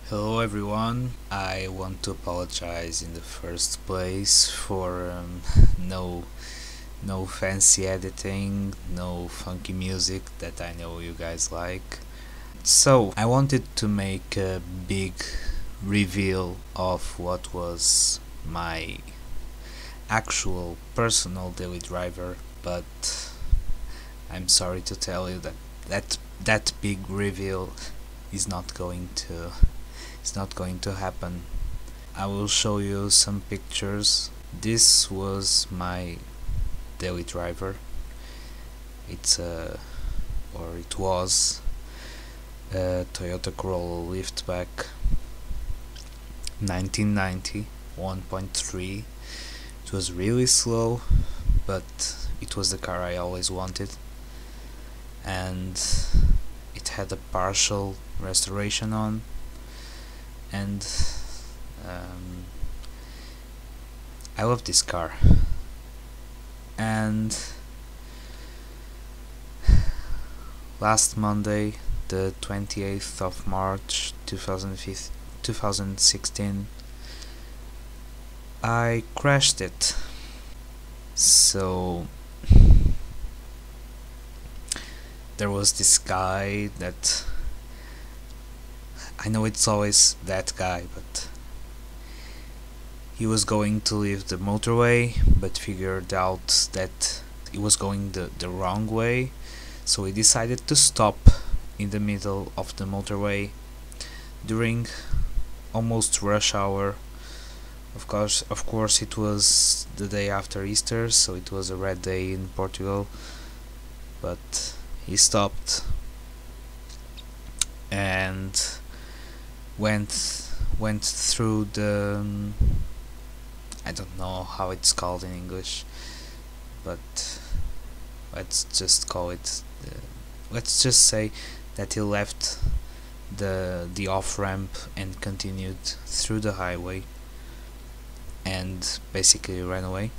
Hello everyone, I want to apologize in the first place for no fancy editing, no funky music that I know you guys like. So I wanted to make a big reveal of what was my actual personal daily driver, but I'm sorry to tell you that big reveal is not going to happen. I will show you some pictures. This was my daily driver. It was a Toyota Corolla Liftback 1990 1.3. It was really slow, but it was the car I always wanted, and it had a partial restoration on, and I love this car. And last Monday, the 28th of March 2016, I crashed it. So there was this guy that I know it's always that guy, but he was going to leave the motorway but figured out that he was going the wrong way, so he decided to stop in the middle of the motorway during almost rush hour. Of course it was the day after Easter, so it was a red day in Portugal, but he stopped and went through the I don't know how it's called in English, but let's just say that he left the off ramp and continued through the highway and basically ran away.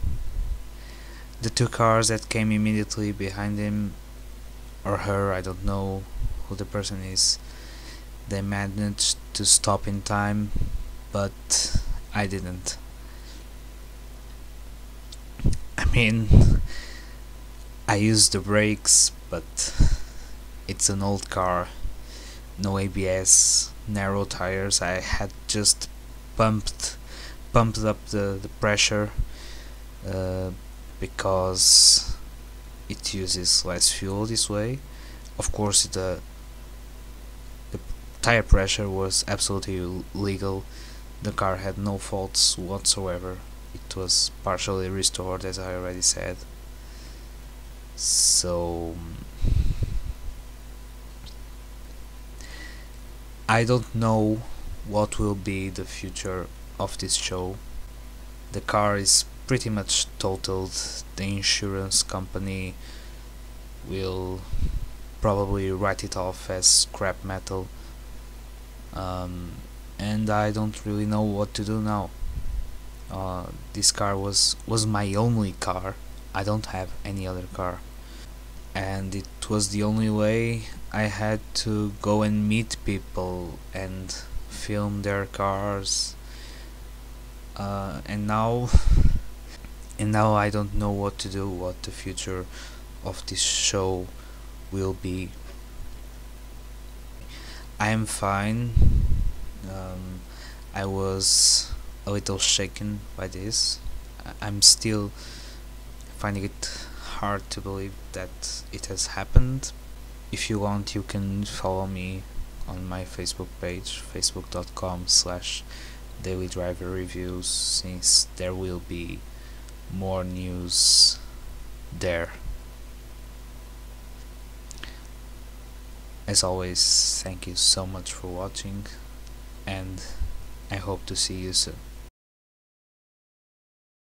The two cars that came immediately behind him, or her, I don't know who the person is, they managed to stop in time, but I didn't. I mean, I used the brakes, but it's an old car, no ABS, narrow tires. I had just pumped up the pressure because it uses less fuel this way. Of course, the tire pressure was absolutely legal. The car had no faults whatsoever. It was partially restored, as I already said. So I don't know what will be the future of this show. The car is pretty much totaled. The insurance company will probably write it off as scrap metal, and I don't really know what to do now. This car was my only car. I don't have any other car, and it was the only way I had to go and meet people and film their cars, and now I don't know what to do, what the future of this show will be. I am fine. I was a little shaken by this. I'm still finding it hard to believe that it has happened. If you want, you can follow me on my Facebook page, facebook.com/dailydriverreviews, since there will be more news there. As always, thank you so much for watching, and I hope to see you soon.